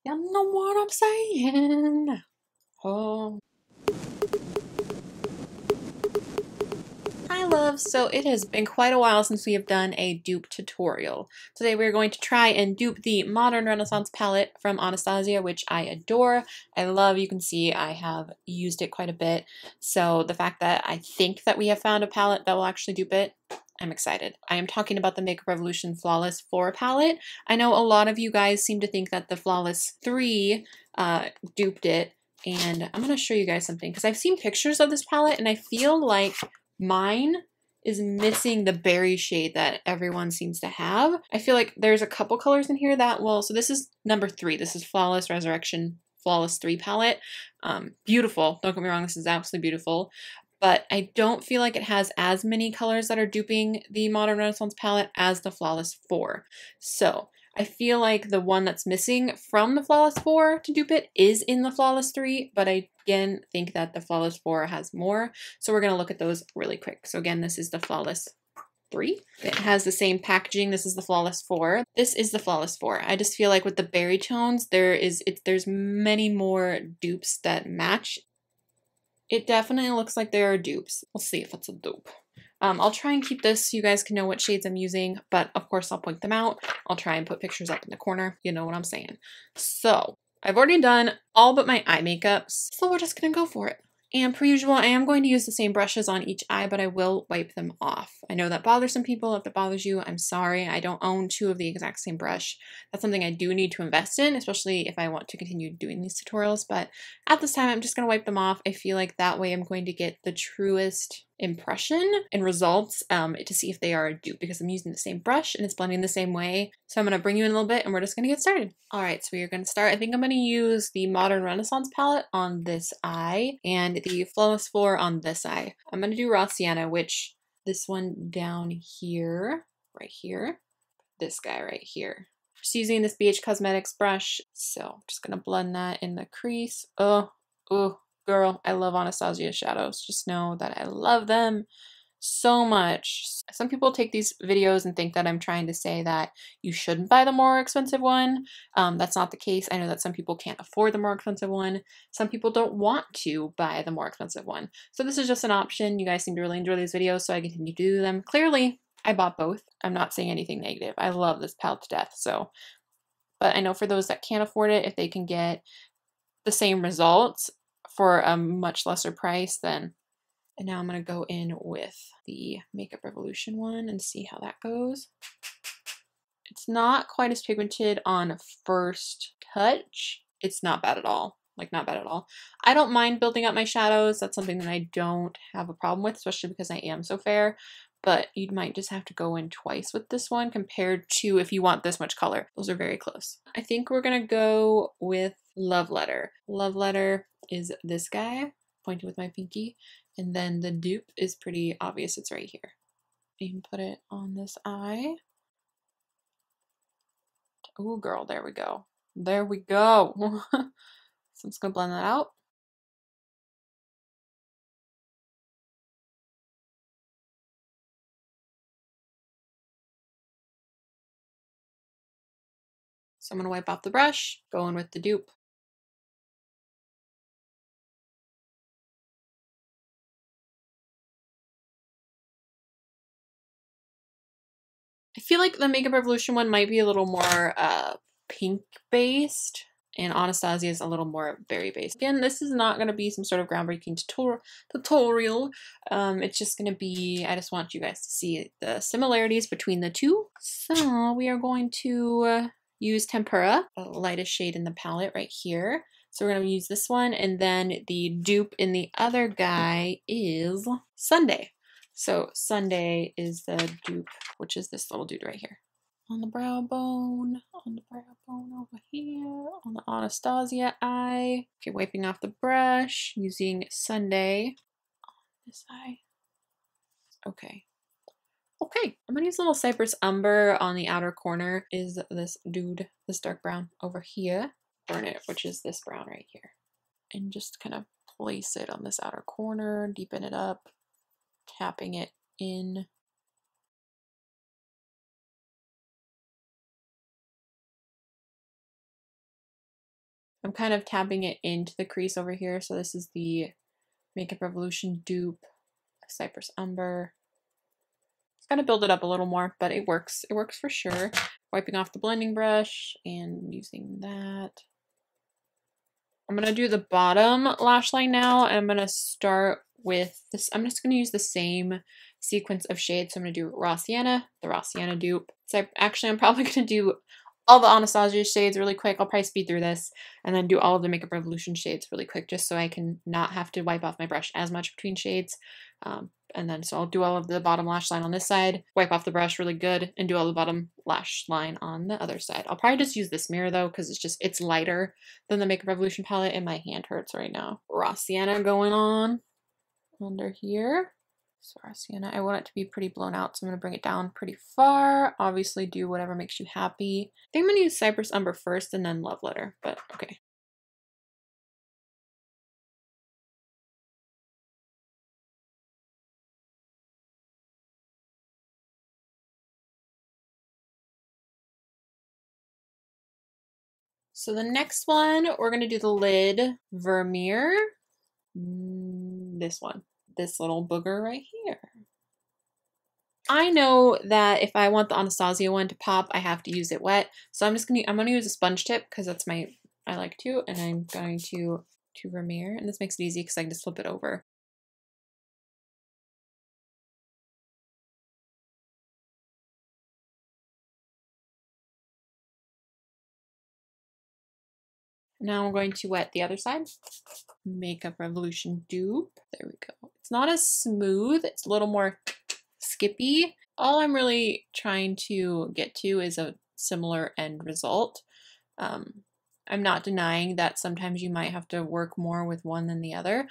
You know what I'm saying? Oh. Hi loves, so it has been quite a while since we have done a dupe tutorial. Today we're going to try and dupe the Modern Renaissance palette from Anastasia, which I adore. I love, you can see I have used it quite a bit. So the fact that I think that we have found a palette that will actually dupe it, I'm excited. I am talking about the Makeup Revolution Flawless 4 palette. I know a lot of you guys seem to think that the Flawless 3 duped it, and I'm going to show you guys something because I've seen pictures of this palette and I feel like mine is missing the berry shade that everyone seems to have. I feel like there's a couple colors in here that will, so this is number 3. This is Flawless Resurrection Flawless 3 palette. Beautiful, don't get me wrong, this is absolutely beautiful. But I don't feel like it has as many colors that are duping the Modern Renaissance palette as the Flawless 4. So I feel like the one that's missing from the Flawless 4 to dupe it is in the Flawless 3, but I again think that the Flawless 4 has more. So we're going to look at those really quick. So again, this is the Flawless 3. It has the same packaging. This is the Flawless 4. This is the Flawless 4. I just feel like with the berry tones, there's many more dupes that match. It definitely looks like there are dupes. We'll see if it's a dupe. I'll try and keep this so you guys can know what shades I'm using, but of course I'll point them out. I'll try and put pictures up in the corner. You know what I'm saying. So I've already done all but my eye makeups, so we're just gonna go for it. And per usual, I am going to use the same brushes on each eye, but I will wipe them off. I know that bothers some people. If it bothers you, I'm sorry. I don't own 2 of the exact same brush. That's something I do need to invest in, especially if I want to continue doing these tutorials. But at this time, I'm just going to wipe them off. I feel like that way I'm going to get the truest impression and results to see if they are a dupe, because I'm using the same brush and it's blending the same way. So I'm going to bring you in a little bit and we're just going to get started. All right, so we're going to start. I think I'm going to use the Modern Renaissance palette on this eye and the Flawless 4 on this eye. I'm going to do Raw Sienna, which this one down here, right here, this guy right here. Just using this BH Cosmetics brush. So I'm just going to blend that in the crease. Oh, girl, I love Anastasia shadows. Just know that I love them so much. Some people take these videos and think that I'm trying to say that you shouldn't buy the more expensive one. That's not the case. I know that some people can't afford the more expensive one. Some people don't want to buy the more expensive one. So this is just an option. You guys seem to really enjoy these videos, so I continue to do them. Clearly, I bought both. I'm not saying anything negative. I love this palette to death. So, but I know for those that can't afford it, if they can get the same results for a much lesser price, then. And now I'm going to go in with the Makeup Revolution one and see how that goes. It's not quite as pigmented on first touch. It's not bad at all. Like, not bad at all. I don't mind building up my shadows. That's something that I don't have a problem with, especially because I am so fair. But you might just have to go in twice with this one compared to if you want this much color. Those are very close. I think we're going to go with Love Letter. Love Letter is this guy, pointing with my pinky. And then the dupe is pretty obvious. It's right here. You can put it on this eye. Oh, girl, there we go. There we go. So I'm just going to blend that out. So I'm going to wipe off the brush, go in with the dupe. I feel like the Makeup Revolution one might be a little more pink based, and Anastasia is a little more berry based. Again, this is not going to be some sort of groundbreaking tutorial. It's just going to be, I just want you guys to see the similarities between the two. So we are going to use Tempera, the lightest shade in the palette right here. So we're going to use this one, and then the dupe in the other guy is Sunday. So Sunday is the dupe, which is this little dude right here. On the brow bone over here, on the Anastasia eye. Okay, wiping off the brush, using Sunday on this eye. Okay. Okay, I'm gonna use a little Cypress Umber on the outer corner. Is this dude, this dark brown over here. Burn it, which is this brown right here. And just kind of place it on this outer corner, deepen it up. Tapping it in. I'm kind of tapping it into the crease over here. So this is the Makeup Revolution dupe, Cypress Umber. It's got to build it up a little more, but it works. It works for sure. Wiping off the blending brush and using that. I'm going to do the bottom lash line now, and I'm going to start with this. I'm just going to use the same sequence of shades. So I'm going to do Raw Sienna, the Raw Sienna dupe. So I'm probably going to do all the Anastasia shades really quick. I'll probably speed through this and then do all of the Makeup Revolution shades really quick just so I can not have to wipe off my brush as much between shades. And then so I'll do all of the bottom lash line on this side, wipe off the brush really good, and do all the bottom lash line on the other side. I'll probably just use this mirror though because it's lighter than the Makeup Revolution palette and my hand hurts right now. Raw Sienna going on under here. So Raw Sienna, I want it to be pretty blown out, so I'm going to bring it down pretty far. Obviously do whatever makes you happy. I think I'm going to use Cypress Umber first and then Love Letter, but okay. So the next one, we're going to do the lid Vermeer. This one, this little booger right here. I know that if I want the Anastasia one to pop, I have to use it wet. So I'm going to use a sponge tip because that's I like to, and I'm going to Vermeer, and this makes it easy because I can just flip it over. Now I'm going to wet the other side. Makeup Revolution dupe. There we go. It's not as smooth. It's a little more skippy. All I'm really trying to get to is a similar end result. I'm not denying that sometimes you might have to work more with one than the other.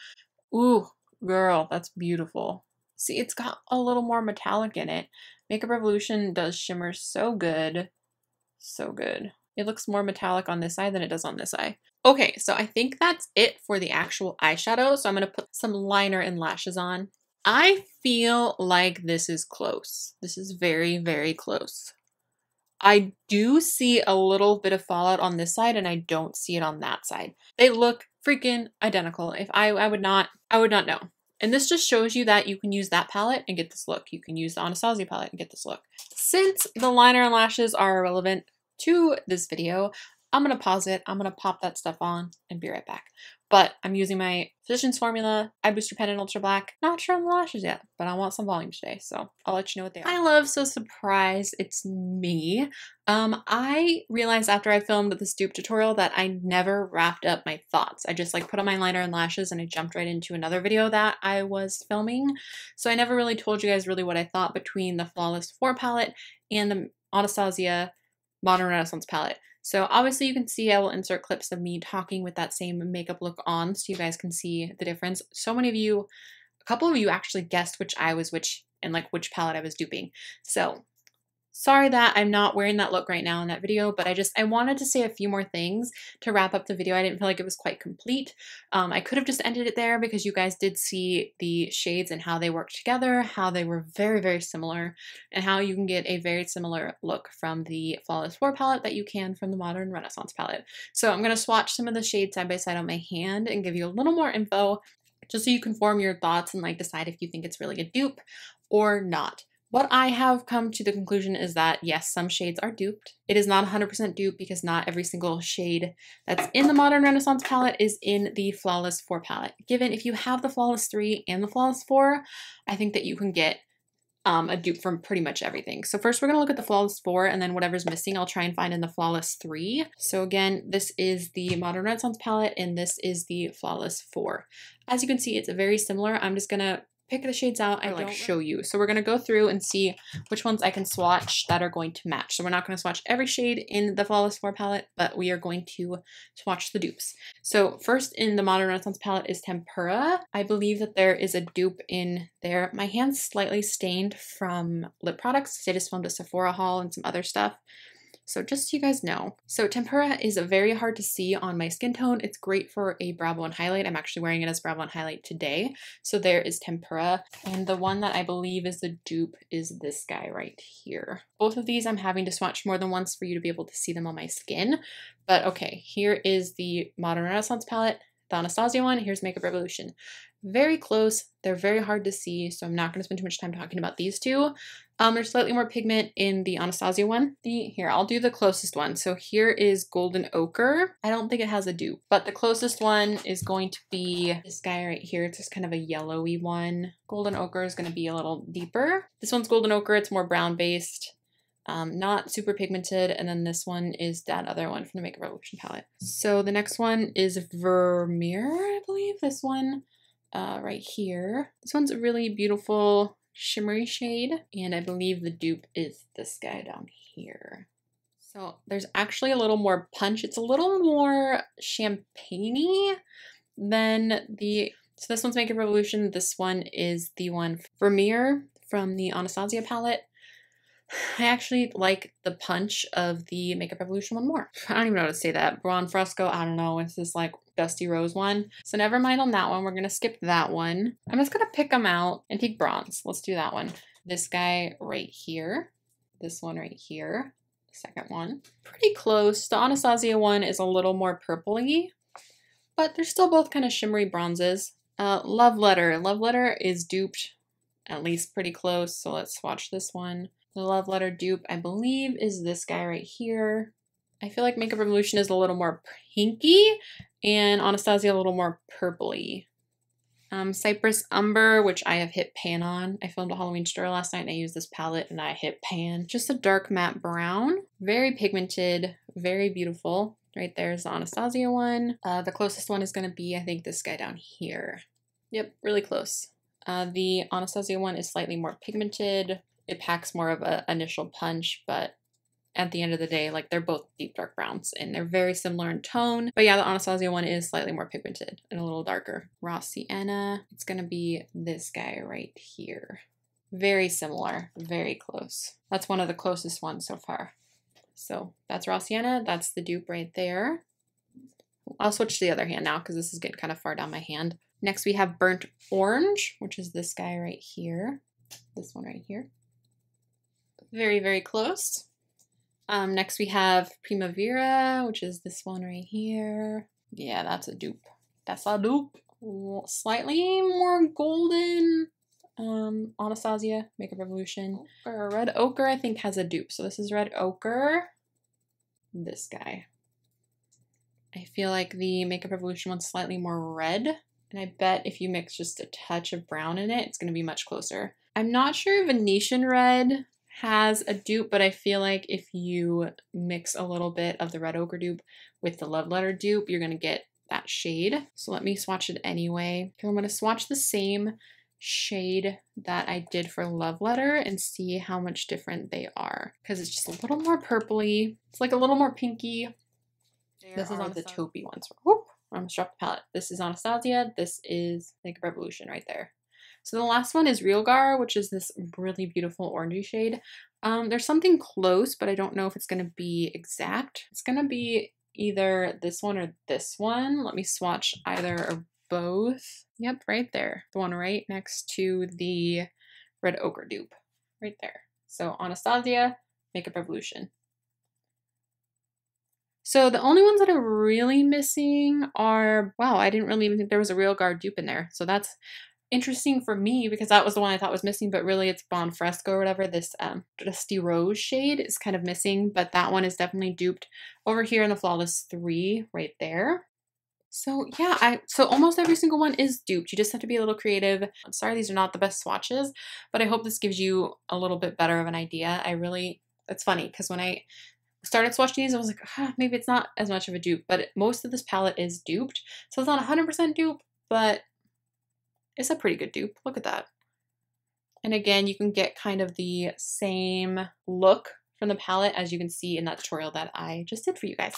Ooh, girl, that's beautiful. See, it's got a little more metallic in it. Makeup Revolution does shimmer so good. So good. It looks more metallic on this eye than it does on this eye. Okay, so I think that's it for the actual eyeshadow. So I'm going to put some liner and lashes on. I feel like this is close. This is very, very close. I do see a little bit of fallout on this side and I don't see it on that side. They look freaking identical. If I would not know. And this just shows you that you can use that palette and get this look. You can use the Anastasia palette and get this look. Since the liner and lashes are irrelevant to this video, I'm going to pause it. I'm going to pop that stuff on and be right back. But I'm using my Physicians Formula Eye Booster Pen in Ultra Black. Not sure on the lashes yet, but I want some volume today, so I'll let you know what they are. Hi, love. So surprised it's me. I realized after I filmed this dupe tutorial that I never wrapped up my thoughts. I just put on my liner and lashes and I jumped right into another video that I was filming. So I never really told you guys really what I thought between the Flawless 4 palette and the Anastasia Modern Renaissance palette. So obviously you can see I will insert clips of me talking with that same makeup look on so you guys can see the difference. So many of you, a couple of you actually guessed which eye was which and which palette I was duping. So sorry that I'm not wearing that look right now in that video, but I wanted to say a few more things to wrap up the video. I didn't feel like it was quite complete. I could have just ended it there because you guys did see the shades and how they work together, how they were very, very similar, and how you can get a very similar look from the Flawless 4 palette that you can from the Modern Renaissance palette. So I'm going to swatch some of the shades side by side on my hand and give you a little more info just so you can form your thoughts and decide if you think it's really a dupe or not. What I have come to the conclusion is that, yes, some shades are duped. It is not 100% dupe because not every single shade that's in the Modern Renaissance palette is in the Flawless 4 palette. Given if you have the Flawless 3 and the Flawless 4, I think that you can get a dupe from pretty much everything. So first we're going to look at the Flawless 4 and then whatever's missing I'll try and find in the Flawless 3. So again, this is the Modern Renaissance palette and this is the Flawless 4. As you can see, it's very similar. I'm just going to pick the shades out and show you. So we're going to go through and see which ones I can swatch that are going to match. So we're not going to swatch every shade in the Flawless 4 palette, but we are going to swatch the dupes. So first in the Modern Renaissance palette is Tempura. I believe that there is a dupe in there. My hand's slightly stained from lip products. I just filmed a Sephora haul and some other stuff. So just so you guys know. So tempera is very hard to see on my skin tone. It's great for a brow bone highlight. I'm actually wearing it as brow bone highlight today. So there is tempera. And the one that I believe is the dupe is this guy right here. Both of these I'm having to swatch more than once for you to be able to see them on my skin. But okay, here is the Modern Renaissance palette. The Anastasia one, here's Makeup Revolution. Very close, they're very hard to see, so I'm not going to spend too much time talking about these two. There's slightly more pigment in the Anastasia one. Here, I'll do the closest one. So here is Golden Ochre. I don't think it has a dupe, but the closest one is going to be this guy right here. It's just kind of a yellowy one. Golden Ochre is going to be a little deeper. This one's Golden Ochre, it's more brown based. Not super pigmented, and then this one is that other one from the Makeup Revolution palette. So the next one is Vermeer, I believe. This one right here. This one's a really beautiful shimmery shade, and I believe the dupe is this guy down here. So there's actually a little more punch. It's a little more champagne-y than so this one's Makeup Revolution. This one is the one Vermeer from the Anastasia palette. I actually like the punch of the Makeup Revolution one more. I don't even know how to say that. Bron Fresco, I don't know. It's this like dusty rose one. So never mind on that one. We're going to skip that one. I'm just going to pick them out. Antique Bronze. Let's do that one. This guy right here. This one right here. Second one. Pretty close. The Anastasia one is a little more purpley, but they're still both kind of shimmery bronzes. Love Letter. Love Letter is duped at least pretty close. So let's swatch this one. The Love Letter dupe, I believe, is this guy right here. I feel like Makeup Revolution is a little more pinky and Anastasia a little more purpley. Cypress Umber, which I have hit pan on. I filmed a Halloween story last night and I used this palette and I hit pan. Just a dark matte brown. Very pigmented, very beautiful. Right there's the Anastasia one. The closest one is going to be, I think, this guy down here. Yep, really close. The Anastasia one is slightly more pigmented. It packs more of an initial punch, but at the end of the day, like they're both deep dark browns and they're very similar in tone. But yeah, the Anastasia one is slightly more pigmented and a little darker. Raw Sienna, it's gonna be this guy right here. Very similar, very close. That's one of the closest ones so far. So that's Raw Sienna, that's the dupe right there. I'll switch to the other hand now because this is getting kind of far down my hand. Next we have Burnt Orange, which is this guy right here. This one right here. Very, very close. Next we have Primavera, which is this one right here. Yeah, that's a dupe. That's a dupe. Slightly more golden. Anastasia, Makeup Revolution. Red Ochre, I think, has a dupe. So this is Red Ochre. This guy. I feel like the Makeup Revolution one's slightly more red. And I bet if you mix just a touch of brown in it, it's going to be much closer. I'm not sure Venetian Red has a dupe, but I feel like if you mix a little bit of the Red Ochre dupe with the Love Letter dupe, you're going to get that shade. So let me swatch it anyway. So I'm going to swatch the same shade that I did for Love Letter and see how much different they are. Because it's just a little more purpley. It's like a little more pinky. This is on the taupey ones. Whoop, I'm going to drop the palette. This is Anastasia. This is Makeup Revolution right there. So the last one is Realgar, which is this really beautiful orangey shade. There's something close, but I don't know if it's going to be exact. It's going to be either this one or this one. Let me swatch either or both. Yep, right there. The one right next to the Red Ochre dupe. Right there. So Anastasia, Makeup Revolution. So the only ones that are really missing are, wow, I didn't really even think there was a Realgar dupe in there. So that's interesting for me because that was the one I thought was missing, but really it's Bon Fresco or whatever. This Dusty Rose shade is kind of missing, but that one is definitely duped over here in the Flawless 3 right there. So yeah, so almost every single one is duped. You just have to be a little creative. I'm sorry these are not the best swatches, but I hope this gives you a little bit better of an idea. It's funny because when I started swatching these, I was like, maybe it's not as much of a dupe, but most of this palette is duped. So it's not 100% dupe, but it's a pretty good dupe. Look at that. And again, you can get kind of the same look from the palette as you can see in that tutorial that I just did for you guys.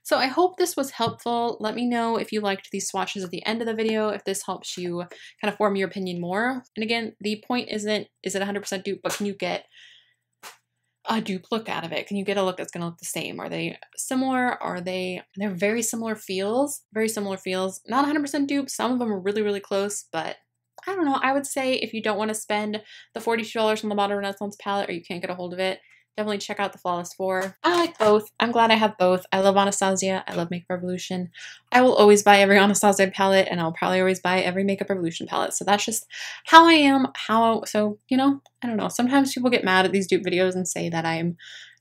So I hope this was helpful. Let me know if you liked these swatches at the end of the video, if this helps you kind of form your opinion more. And again, the point isn't, is it 100% dupe, but can you get a dupe look out of it? Can you get a look that's going to look the same? Are they similar? They're very similar feels, not 100% dupe. Some of them are really, really close, but I don't know. I would say if you don't want to spend the $42 on the Modern Renaissance palette, or you can't get a hold of it, definitely check out the Flawless 4. I like both. I'm glad I have both. I love Anastasia. I love Makeup Revolution. I will always buy every Anastasia palette, and I'll probably always buy every Makeup Revolution palette. So that's just how I am. So, you know, I don't know. Sometimes people get mad at these dupe videos and say that I'm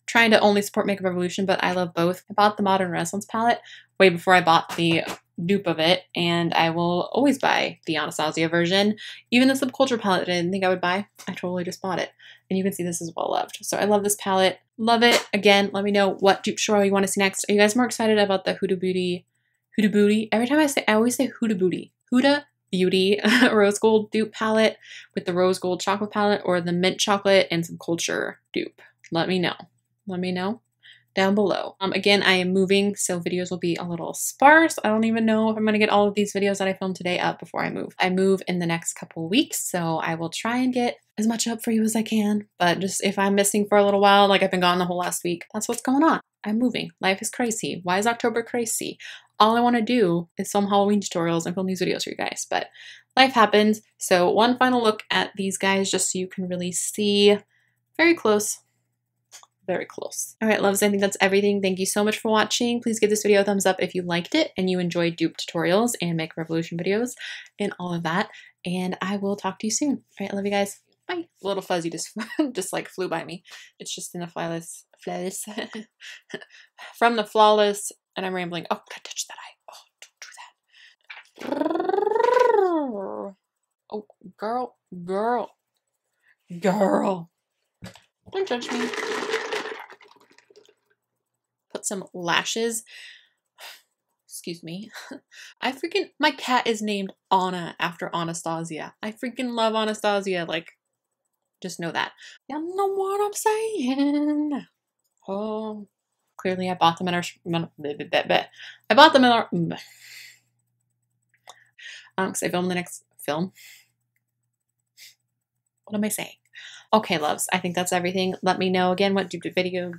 trying to only support Makeup Revolution, but I love both. I bought the Modern Renaissance palette way before I bought the dupe of it, and I will always buy the Anastasia version. Even the Subculture palette that I didn't think I would buy, I totally just bought it. And you can see this is well loved. So I love this palette. Love it. Again, let me know what dupe tutorial you want to see next. Are you guys more excited about the Huda Beauty? Every time I always say Huda Beauty rose gold dupe palette with the rose gold chocolate palette, or the mint chocolate and some culture dupe. Let me know. Let me know down below. Again, I am moving, so videos will be a little sparse. I don't even know if I'm going to get all of these videos that I filmed today up before I move. I move in the next couple weeks, so I will try and get as much up for you as I can. But just if I'm missing for a little while, like I've been gone the whole last week, that's what's going on. I'm moving. Life is crazy. Why is October crazy? All I want to do is film Halloween tutorials and film these videos for you guys, but life happens. So one final look at these guys just so you can really see. Very close. Very close. All right, loves, I think that's everything. Thank you so much for watching. Please give this video a thumbs up if you liked it and you enjoyed dupe tutorials and Makeup Revolution videos and all of that. And I will talk to you soon. All right, I love you guys. Bye. A little fuzzy just like flew by me. It's just in the flawless from the Flawless, and I'm rambling. Oh, I touched that eye. Oh, don't do that. Oh, girl. Don't judge me. Put some lashes. Excuse me. My cat is named Anna after Anastasia. I freaking love Anastasia. Like, just know that. You know what I'm saying? Oh, clearly I bought them in our, I bought them in our, because I filmed the next film. What am I saying? Okay, loves, I think that's everything. Let me know again what video